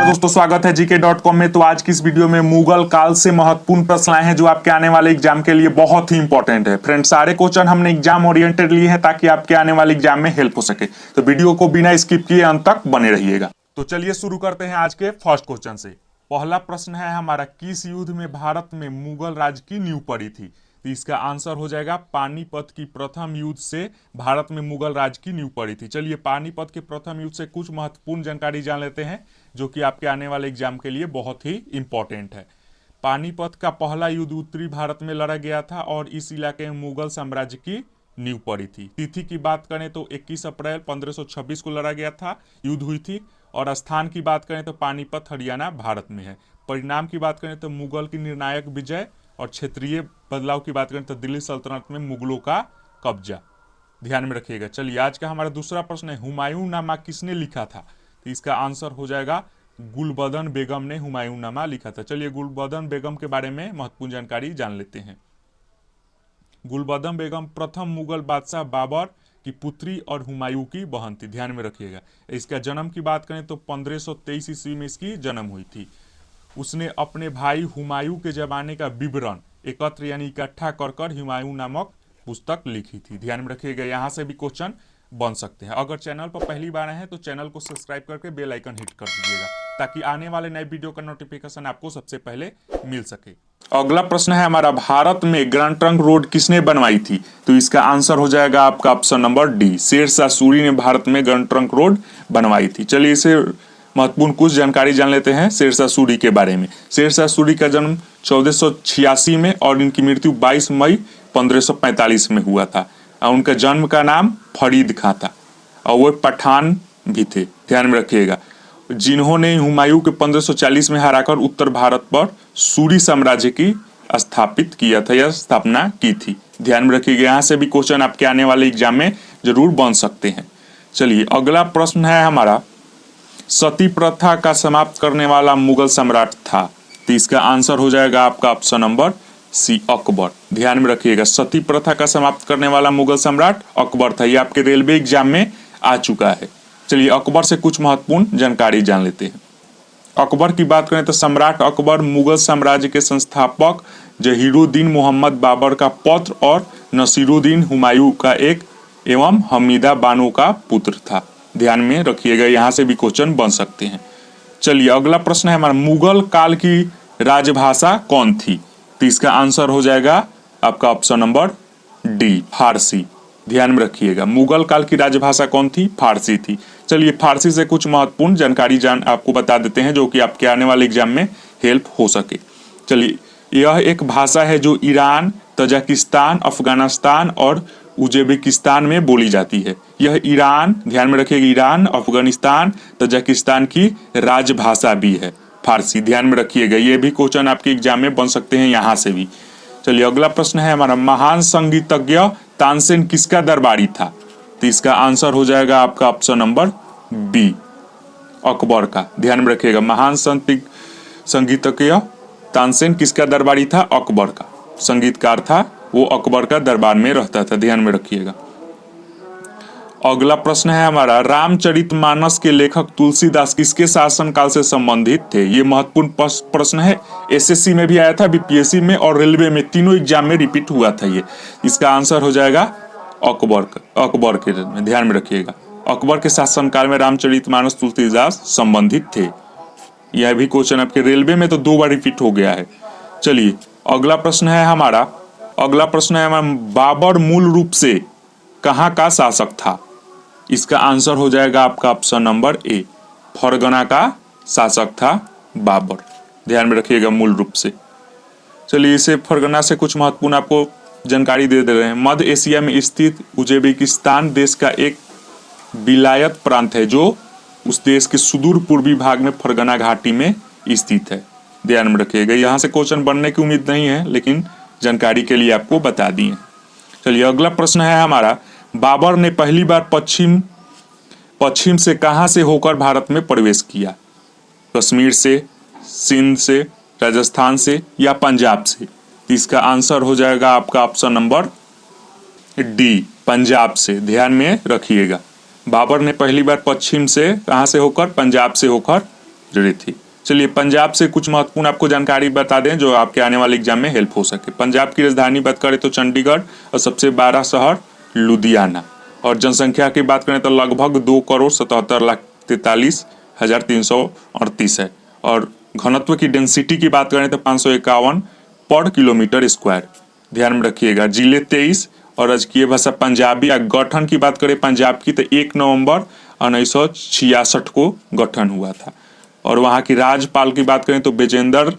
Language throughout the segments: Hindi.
दोस्तों स्वागत है gk.com में। तो आज की इस वीडियो में मुगल काल से महत्वपूर्ण प्रश्न आए हैं जो आपके आने वाले एग्जाम के लिए बहुत ही इंपॉर्टेंट है। फ्रेंड, सारे क्वेश्चन हमने एग्जाम ओरिएंटेड लिए हैं ताकि आपके आने वाले एग्जाम में हेल्प हो सके। तो वीडियो को बिना स्किप किए अंत तक बने रहिएगा। तो चलिए शुरू करते हैं आज के फर्स्ट क्वेश्चन से। पहला प्रश्न है हमारा, किस युद्ध में भारत में मुगल राज की नींव पड़ी थी? तो इसका आंसर हो जाएगा पानीपत की प्रथम युद्ध से भारत में मुगल राज की नींव पड़ी थी। चलिए पानीपत के प्रथम युद्ध से कुछ महत्वपूर्ण जानकारी जान लेते हैं जो कि आपके आने वाले एग्जाम के लिए बहुत ही इंपॉर्टेंट है। पानीपत का पहला युद्ध उत्तरी भारत में लड़ा गया था और इस इलाके में मुगल साम्राज्य की नींव पड़ी थी। तिथि की बात करें तो 21 अप्रैल 1526 को लड़ा गया था, युद्ध हुई थी। और स्थान की बात करें तो पानीपत हरियाणा भारत में है। परिणाम की बात करें तो मुगल की निर्णायक विजय, और क्षेत्रीय बदलाव की बात करें तो दिल्ली सल्तनत में मुगलों का कब्जा। ध्यान में रखिएगा। चलिए आज का हमारा दूसरा प्रश्न है, हुमायूं नामा किसने लिखा था? तो इसका आंसर हो जाएगा गुलबदन बेगम ने हुमायूं नामा लिखा था। चलिए गुलबदन बेगम के बारे में महत्वपूर्ण जानकारी जान लेते हैं। गुलबदन बेगम प्रथम मुगल बादशाह बाबर की पुत्री और हुमायूं की बहन थी। ध्यान में रखिएगा। इसका जन्म की बात करें तो 1523 ईस्वी में इसकी जन्म हुई थी। उसने अपने भाई हुमायूं के जमाने का विवरण एकत्र यानी इकट्ठा कर कर हुमायूं नामक पुस्तक लिखी थी। ध्यान में रखिएगा, यहाँ से भी क्वेश्चन बन सकते हैं। अगर चैनल पर पहली बार आए हैं तो चैनल को सब्सक्राइब करके बेल आइकन हिट कर दीजिएगा ताकि आने वाले नए वीडियो का नोटिफिकेशन आपको सबसे पहले मिल सके। अगला प्रश्न है हमारा, भारत में ग्रैंड ट्रंक रोड किसने बनवाई थी? तो इसका आंसर हो जाएगा आपका option number D, Sher Shah ने भारत में ग्रैंड ट्रंक रोड बनवाई थी। चलिए इसे महत्वपूर्ण कुछ जानकारी जान लेते हैं शेरशाह सूरी के बारे में। शेरशाह सूरी का जन्म 1486 में और इनकी मृत्यु 22 मई 1545 में हुआ था। और उनका जन्म का नाम फरीद खां था और वो पठान भी थे। ध्यान में रखिएगा, जिन्होंने हुमायूं के 1540 में हराकर उत्तर भारत पर सूरी साम्राज्य की स्थापित किया था या स्थापना की थी। ध्यान में रखिएगा, यहाँ से भी क्वेश्चन आपके आने वाले एग्जाम में जरूर बन सकते हैं। चलिए अगला प्रश्न है हमारा, सती प्रथा का समाप्त करने वाला मुगल सम्राट था? तो इसका आंसर हो जाएगा आपका ऑप्शन नंबर सी, अकबर। ध्यान में रखिएगा, सती प्रथा का समाप्त करने वाला मुगल सम्राट अकबर था। ये आपके रेलवे एग्जाम में आ चुका है। चलिए अकबर से कुछ महत्वपूर्ण जानकारी जान लेते हैं। अकबर की बात करें तो सम्राट अकबर मुगल साम्राज्य के संस्थापक जहीरुद्दीन मोहम्मद बाबर का पुत्र और नसीरुद्दीन हुमायूं का एक एवं हमीदा बानो का पुत्र था। ध्यान में रखिएगा, यहाँ से भी क्वेश्चन बन सकते हैं। चलिए अगला प्रश्न है हमारा, मुगल काल की राजभाषा कौन थी? तो इसका आंसर हो जाएगा आपका ऑप्शन नंबर डी, फारसी। ध्यान में रखिएगा, मुगल काल की राजभाषा कौन थी? फारसी थी। चलिए फारसी से कुछ महत्वपूर्ण जानकारी आपको बता देते हैं जो कि आपके आने वाले एग्जाम में हेल्प हो सके। चलिए यह एक भाषा है जो ईरान, तजाकिस्तान, अफगानिस्तान और उज्बेकिस्तान में बोली जाती है। यह ईरान, ध्यान में रखिएगा, ईरान, अफगानिस्तान, तजाकिस्तान की राजभाषा भी है फारसी। ध्यान में रखिएगा, ये भी क्वेश्चन आपके एग्जाम में बन सकते हैं यहाँ से भी। चलिए अगला प्रश्न है हमारा, महान संगीतज्ञ तानसेन किसका दरबारी था? तो इसका आंसर हो जाएगा आपका ऑप्शन नंबर बी, अकबर का। ध्यान में रखिएगा, महान संगीतज्ञ तानसेन किसका दरबारी था? अकबर का। संगीतकार था वो, अकबर का दरबार में रहता था। ध्यान में रखिएगा। अगला प्रश्न है हमारा, रामचरितमानस के लेखक तुलसीदास किसके शासनकाल से संबंधित थे? ये महत्वपूर्ण प्रश्न है, एसएससी में भी आया था, बीपीएससी में और रेलवे में, तीनों एग्जाम में रिपीट हुआ था ये। इसका आंसर हो जाएगा अकबर के में। ध्यान में रखिएगा, अकबर के शासनकाल में रामचरितमानस तुलसीदास संबंधित थे। यह भी क्वेश्चन आपके रेलवे में तो 2 बार रिपीट हो गया है। चलिए अगला प्रश्न है हमारा, बाबर मूल रूप से कहाँ का शासक था? इसका आंसर हो जाएगा आपका ऑप्शन नंबर ए, फरगना का शासक था बाबर। ध्यान में रखिएगा, मूल रूप से। चलिए इसे फरगना से कुछ महत्वपूर्ण आपको जानकारी दे रहे हैं। मध्य एशिया में स्थित उज्बेकिस्तान देश का एक विलायत प्रांत है जो उस देश के सुदूर पूर्वी भाग में फरगना घाटी में स्थित है। ध्यान में रखिएगा, यहाँ से क्वेश्चन बनने की उम्मीद नहीं है लेकिन जानकारी के लिए आपको बता दिए। चलिए अगला प्रश्न है हमारा, बाबर ने पहली बार पश्चिम से कहां से होकर भारत में प्रवेश किया? कश्मीर से, सिंध से, राजस्थान से या पंजाब से? इसका आंसर हो जाएगा आपका ऑप्शन नंबर डी पंजाब से, ध्यान में रखिएगा। बाबर ने पहली बार पश्चिम से, कहाँ से होकर, पंजाब से होकर जुड़ी थी। चलिए पंजाब से कुछ महत्वपूर्ण आपको जानकारी बता दें जो आपके आने वाले एग्जाम में हेल्प हो सके। पंजाब की राजधानी बात करें तो चंडीगढ़ और सबसे बड़ा शहर लुधियाना, और जनसंख्या की बात करें तो लगभग 2,77,43,338 है, और घनत्व की डेंसिटी की बात करें तो 551 पर किलोमीटर स्क्वायर, ध्यान में रखिएगा। जिले 23 और राजकीय भाषा पंजाबी। गठन की बात करें पंजाब की तो 1 नवंबर 1966 को गठन हुआ था, और वहाँ की राज्यपाल की बात करें तो विजेंद्र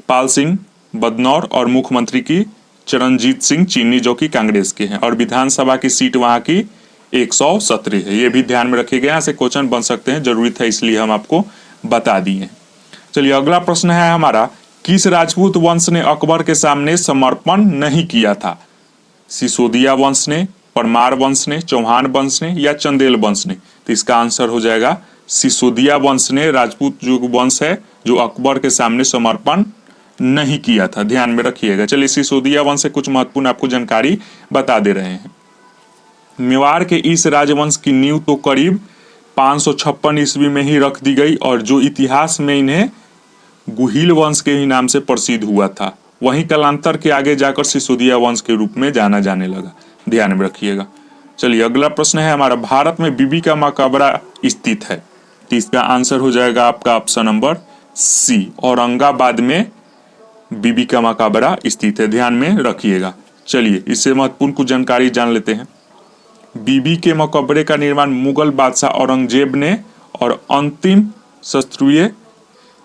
पाल सिंह बदनौर, और मुख्यमंत्री की चरणजीत सिंह चन्नी जो कि कांग्रेस के हैं, और विधानसभा की सीट वहाँ की 117 है। ये भी ध्यान में रखिएगा, यहाँ से क्वेश्चन बन सकते हैं, जरूरी था इसलिए हम आपको बता दिए। चलिए अगला प्रश्न है हमारा, किस राजपूत वंश ने अकबर के सामने समर्पण नहीं किया था? सिसोदिया वंश ने, परमार वंश ने, चौहान वंश ने, या चंदेल वंश ने? तो इसका आंसर हो जाएगा सिसोदिया वंश ने, राजपूत जो वंश है जो अकबर के सामने समर्पण नहीं किया था, ध्यान में रखिएगा। चलिए सिसोदिया वंश से कुछ महत्वपूर्ण आपको जानकारी बता दे रहे हैं। मेवाड़ के इस राजवंश की नींव तो करीब 556 ईस्वी में ही रख दी गई, और जो इतिहास में इन्हें गुहिल वंश के ही नाम से प्रसिद्ध हुआ था, वहीं कालांतर के आगे जाकर सिसोदिया वंश के रूप में जाना जाने लगा, ध्यान में रखिएगा। चलिए अगला प्रश्न है हमारा, भारत में बीबी का मकबरा स्थित है? तो इसका आंसर हो जाएगा आपका ऑप्शन नंबर सी, औरंगाबाद में बीबी का मकबरा स्थित है, ध्यान में रखिएगा। चलिए इससे महत्वपूर्ण कुछ जानकारी जान लेते हैं। बीबी के मकबरे का निर्माण मुगल बादशाह औरंगजेब ने और अंतिम शस्त्रुय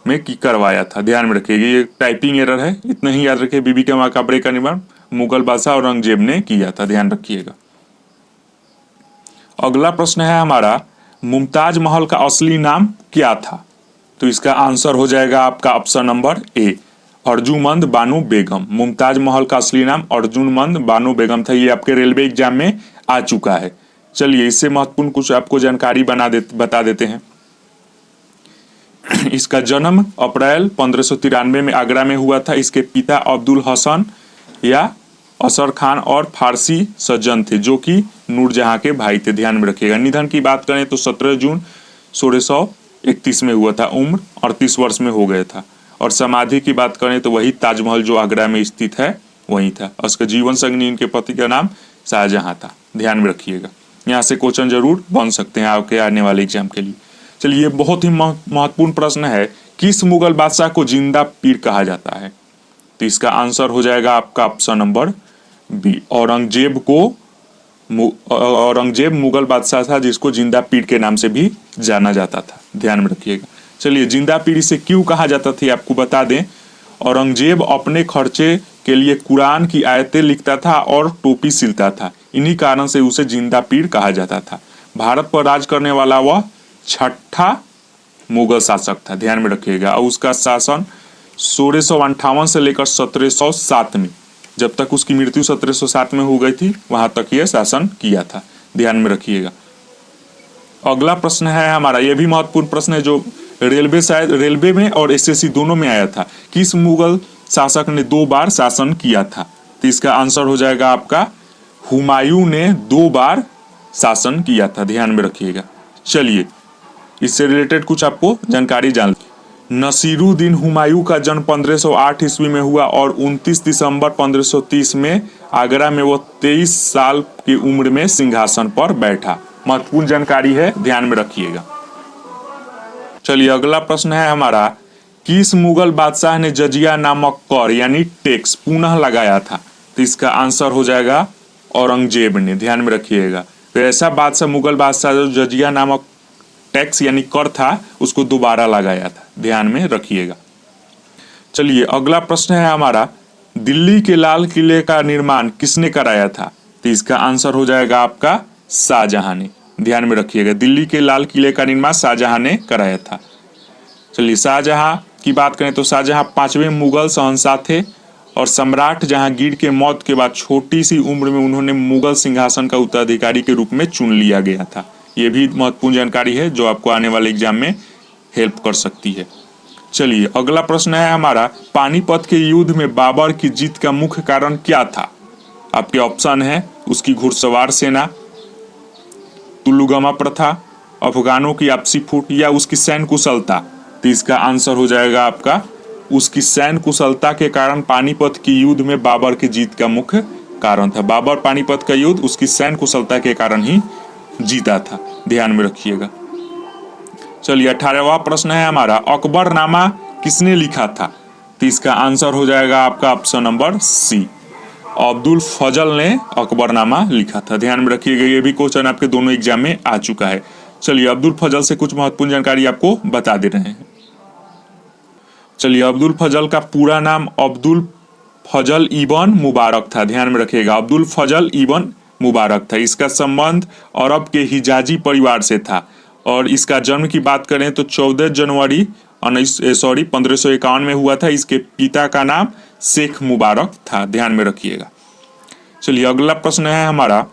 में की करवाया था, ध्यान में रखिएगा। ये टाइपिंग एरर है, इतना ही याद रखिए। बीबी के मकबरे का निर्माण मुगल बादशाह औरंगजेब ने किया था, ध्यान रखिएगा। अगला प्रश्न है हमारा, मुमताज महल का असली नाम क्या था? तो इसका आंसर हो जाएगा आपका option number A, Arjumand Bano Begum. Mumtaz Mahal का असली नाम अर्जुमंद बानो बेगम था। ये आपके रेलवे एग्जाम में आ चुका है। चलिए इससे महत्वपूर्ण कुछ आपको जानकारी बता देते हैं। इसका जन्म अप्रैल 1593 में आगरा में हुआ था। इसके पिता अब्दुल हसन या असर खान और फारसी सज्जन थे जो कि नूरजहां के भाई थे, ध्यान में रखिएगा। निधन की बात करें तो 17 जून 1631 में हुआ था, उम्र 38 वर्ष में हो गया था। और समाधि की बात करें तो वही ताजमहल जो आगरा में स्थित है वही था। उसका जीवन संगनी इनके पति का नाम शाहजहां था, ध्यान में रखिएगा। यहाँ से क्वेश्चन जरूर बन सकते हैं आपके आने वाले एग्जाम के लिए। चलिए बहुत ही महत्वपूर्ण प्रश्न है, किस मुगल बादशाह को जिंदा पीर कहा जाता है? तो इसका आंसर हो जाएगा आपका option number B, Aurangzeb Mughal बादशाह था जिसको जिंदा पीर के नाम से भी जाना जाता था, ध्यान में रखिएगा। चलिए जिंदा पीर से क्यों कहा जाता था आपको बता दें। औरंगजेब अपने खर्चे के लिए कुरान की आयतें लिखता था और टोपी सिलता था, इन्हीं कारण से उसे जिंदा पीर कहा जाता था। भारत पर राज करने वाला वह 6ठा मुगल शासक था, ध्यान में रखिएगा। और उसका शासन 1658 से लेकर 1707 में, जब तक उसकी मृत्यु 1707 में हो गई थी, वहां तक यह शासन किया था, ध्यान में रखिएगा। अगला प्रश्न है हमारा, यह भी महत्वपूर्ण प्रश्न है जो रेलवे में और एसएससी दोनों में आया था। किस मुगल शासक ने 2 बार शासन किया था? तो इसका आंसर हो जाएगा आपका हुमायूं ने 2 बार शासन किया था, ध्यान में रखिएगा। चलिए इससे रिलेटेड कुछ आपको जानकारी जान। नसीरुद्दीन हुमायूं का जन्म 1508 ईस्वी में हुआ और 29 दिसंबर 1530 में आगरा में वो 23 साल की उम्र में सिंहासन पर बैठा। महत्वपूर्ण जानकारी है, ध्यान में रखिएगा। चलिए अगला प्रश्न है हमारा, किस मुगल बादशाह ने जजिया नामक कर यानी टैक्स पुनः लगाया था? तो इसका आंसर हो जाएगा औरंगजेब ने, ध्यान में रखिएगा। तो ऐसा बादशाह मुगल बादशाह जो जजिया नामक टैक्स यानी कर था उसको दोबारा लगाया था, ध्यान में रखिएगा। चलिए अगला प्रश्न है हमारा, दिल्ली के लाल किले का निर्माण किसने कराया था? तो इसका आंसर हो जाएगा आपका शाहजहां ने, ध्यान में रखिएगा। दिल्ली के लाल किले का निर्माण शाहजहां ने कराया था। चलिए शाहजहां की बात करें तो शाहजहां 5वें मुगल शहंशाह थे और सम्राट जहांगीर के मौत के बाद छोटी सी उम्र में उन्होंने मुगल सिंहासन का उत्तराधिकारी के रूप में चुन लिया गया था। ये भी महत्वपूर्ण जानकारी है जो आपको आने वाले एग्जाम में हेल्प कर सकती है। चलिए अगला प्रश्न है हमारा, पानीपत के युद्ध में बाबर की जीत का मुख्य कारण क्या था? आपके ऑप्शन है उसकी घुड़सवार सेना, तुल्लुगमा प्रथा, अफगानों की आपसी फूट, या उसकी सैन्य कुशलता। तो इसका आंसर हो जाएगा आपका उसकी सैन्य कुशलता के कारण पानीपत की युद्ध में बाबर की जीत का मुख्य कारण था। बाबर पानीपत का युद्ध उसकी सैन्य कुशलता के कारण ही जीता था, ध्यान में रखिएगा। चलिए 18वां प्रश्न है हमारा, अकबरनामा किसने लिखा था? तो इसका आंसर हो जाएगा आपका ऑप्शन नंबर सी, अब्दुल फजल ने अकबरनामा लिखा था। ध्यान में रखिएगा, ये भी क्वेश्चन आपके दोनों एग्जाम में आ चुका है। चलिए अब्दुल फजल से कुछ महत्वपूर्ण जानकारी आपको बता दे रहे हैं। चलिए, अब्दुल फजल का पूरा नाम अब्दुल फजल इबन मुबारक था। ध्यान में रखिएगा, अब्दुल फजल इबन मुबारक था। इसका संबंध अरब के हिजाजी परिवार से था और इसका जन्म की बात करें तो 14 जनवरी 1551 में हुआ था। इसके पिता का नाम शेख मुबारक था, ध्यान में रखिएगा। चलिए अगला प्रश्न है हमारा,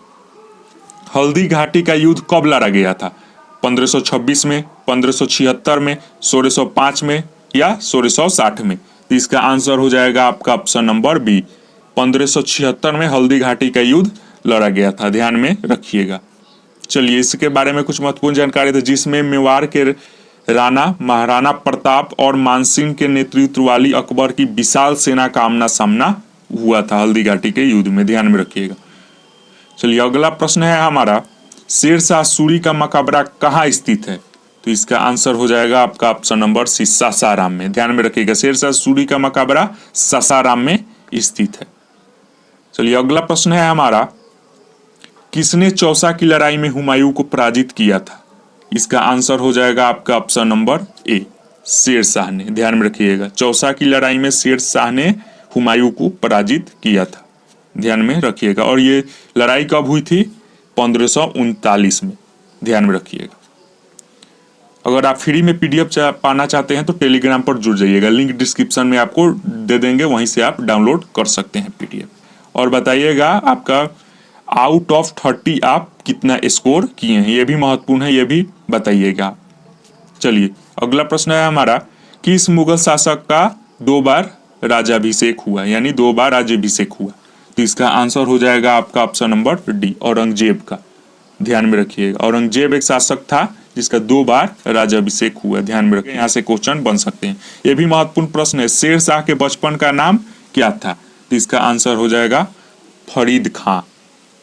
हल्दी घाटी का युद्ध कब लड़ा गया था? 1526 में, 1576 में, 1605 में या 1660 में? तो इसका आंसर हो जाएगा आपका ऑप्शन नंबर बी, 1576 में हल्दी घाटी का युद्ध लड़ा गया था, ध्यान में रखिएगा। चलिए इसके बारे में कुछ महत्वपूर्ण जानकारी थी, जिसमें मेवाड़ के राणा महाराणा प्रताप और मानसिंह के नेतृत्व वाली अकबर की विशाल सेना का आमना सामना हुआ था हल्दी घाटी के युद्ध में, ध्यान में रखिएगा। चलिए अगला प्रश्न है हमारा, शेरशाह सूरी का मकबरा कहाँ स्थित है? तो इसका आंसर हो जाएगा आपका ऑप्शन नंबर सी, सासाराम में, ध्यान में रखिएगा। शेरशाह सूरी का मकबरा सासाराम में स्थित है। चलिए अगला प्रश्न है हमारा, किसने चौसा की लड़ाई में हुमायूं को पराजित किया था? इसका आंसर हो जाएगा आपका ऑप्शन नंबर ए, शेरशाह ने, ध्यान में रखिएगा। चौसा की लड़ाई में शेरशाह ने हुमायूं को पराजित किया था, ध्यान में रखिएगा। और ये लड़ाई कब हुई थी? 1539 में, ध्यान में रखिएगा। अगर आप फ्री में पीडीएफ पाना चाहते हैं तो टेलीग्राम पर जुड़ जाइएगा, लिंक डिस्क्रिप्शन में आपको दे देंगे, वहीं से आप डाउनलोड कर सकते हैं पीडीएफ। और बताइएगा आपका आउट ऑफ 30 आप कितना स्कोर किए हैं, ये भी महत्वपूर्ण है, ये भी बताइएगा। चलिए अगला प्रश्न है हमारा, किस मुगल शासक का 2 बार राजाभिषेक हुआ, यानी 2 बार राज्याभिषेक हुआ? तो इसका आंसर हो जाएगा आपका ऑप्शन नंबर डी, औरंगजेब का, ध्यान में रखिएगा। औरंगजेब एक शासक था जिसका 2 बार राज्याभिषेक हुआ, ध्यान में रखिएगा। यहाँ से क्वेश्चन बन सकते हैं, ये भी महत्वपूर्ण प्रश्न है। शेरशाह के बचपन का नाम क्या था? तो इसका आंसर हो जाएगा फरीद खां,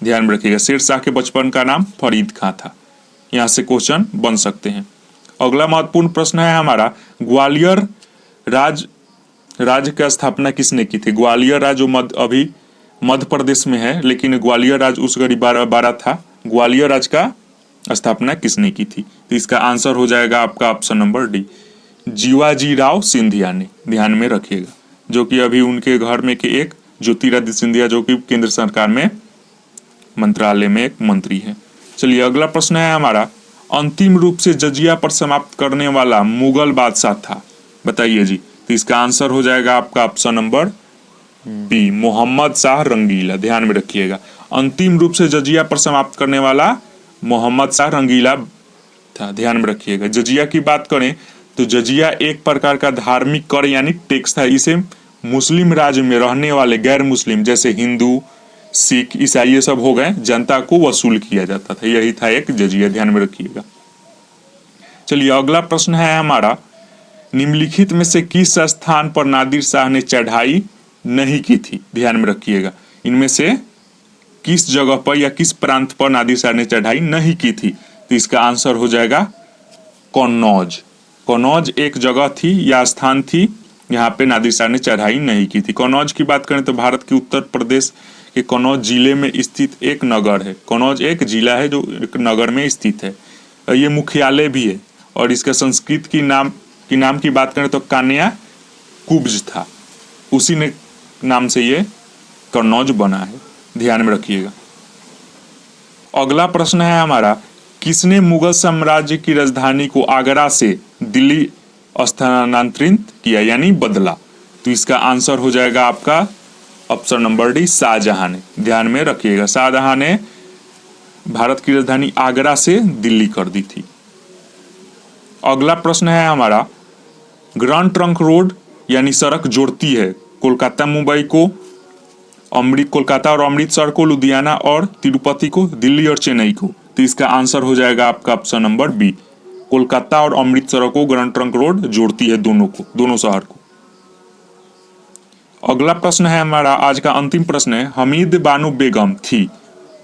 ध्यान में रखिएगा। शेरशाह के बचपन का नाम फरीद खां था, यहाँ से क्वेश्चन बन सकते हैं। अगला महत्वपूर्ण प्रश्न है हमारा, ग्वालियर राज्य की स्थापना किसने की थी? ग्वालियर राज्य अभी मध्य प्रदेश में है, लेकिन ग्वालियर राज्य उस घड़ी 12 था। ग्वालियर राज्य का स्थापना किसने की थी? तो इसका आंसर हो जाएगा आपका option number D, Jiwaji Rao Scindia ने, ध्यान में रखिएगा। जो कि अभी उनके घर में के एक ज्योतिरादित्य सिंधिया, जो कि केंद्र सरकार में मंत्रालय में एक मंत्री है। चलिए अगला प्रश्न है हमारा, अंतिम रूप से जजिया पर समाप्त करने वाला मुगल बादशाह था, बताइए जी। तो इसका आंसर हो जाएगा आपका option number B, Mohammad Shah Rangila, ध्यान में रखिएगा। अंतिम रूप से जजिया पर समाप्त करने वाला मोहम्मद शाह रंगीला था, ध्यान में रखिएगा। जजिया की बात करें तो जजिया एक प्रकार का धार्मिक कर यानी टैक्स था। इसे मुस्लिम राज्य में रहने वाले गैर मुस्लिम जैसे हिंदू, सिख, ईसाई ये सब हो गए, जनता को वसूल किया जाता था, यही था एक जजिया, ध्यान में रखिएगा। चलिए अगला प्रश्न है हमारा, निम्नलिखित में से किस स्थान पर नादिर शाह ने चढ़ाई नहीं की थी? ध्यान में रखिएगा, इनमें से किस जगह पर या किस प्रांत पर नादिर शाह ने चढ़ाई नहीं की थी? तो इसका आंसर हो जाएगा कन्नौज। कन्नौज एक जगह थी या स्थान थी, यहाँ पे नादिर शाह ने चढ़ाई नहीं की थी। कन्नौज की बात करें तो भारत के उत्तर प्रदेश के कन्नौज जिले में स्थित एक नगर है। कन्नौज एक जिला है जो एक नगर में स्थित है, ये मुख्यालय भी है। और इसका संस्कृत की नाम की बात करें तो कान्या कुब्ज था, उसी ने नाम से ये कन्नौज बना है, ध्यान में रखिएगा। अगला प्रश्न है हमारा, किसने मुगल साम्राज्य की राजधानी को आगरा से दिल्ली स्थानांतरित किया यानी बदला? तो इसका आंसर हो जाएगा आपका ऑप्शन नंबर डी, शाहजहां ने, ध्यान में रखिएगा। शाहजहां ने भारत की राजधानी आगरा से दिल्ली कर दी थी। अगला प्रश्न है हमारा, ग्रैंड ट्रंक रोड यानी सड़क जोड़ती है कोलकाता मुंबई को कोलकाता और अमृतसर को, लुधियाना और तिरुपति को, दिल्ली और चेन्नई को। तो इसका आंसर हो जाएगा आपका ऑप्शन नंबर बी। कोलकाता और अमृतसर को ग्रैंड ट्रंक रोड जोड़ती है दोनों शहर को। अगला प्रश्न है हमारा आज का अंतिम प्रश्न है, हमीद बानो बेगम थी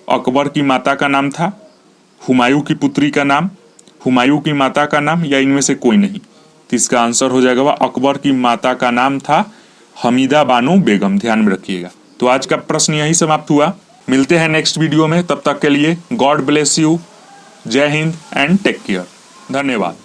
अकबर की माता का नाम था, हुमायूं की पुत्री का नाम, हुमायूं की माता का नाम, या इनमें से कोई नहीं। तो इसका आंसर हो जाएगा वह अकबर की माता का नाम था हमीदा बानो बेगम। ध्यान में रखिएगा। तो आज का प्रश्न यही समाप्त हुआ। मिलते हैं नेक्स्ट वीडियो में, तब तक के लिए गॉड ब्लेस यू, जय हिंद एंड टेक केयर। धन्यवाद।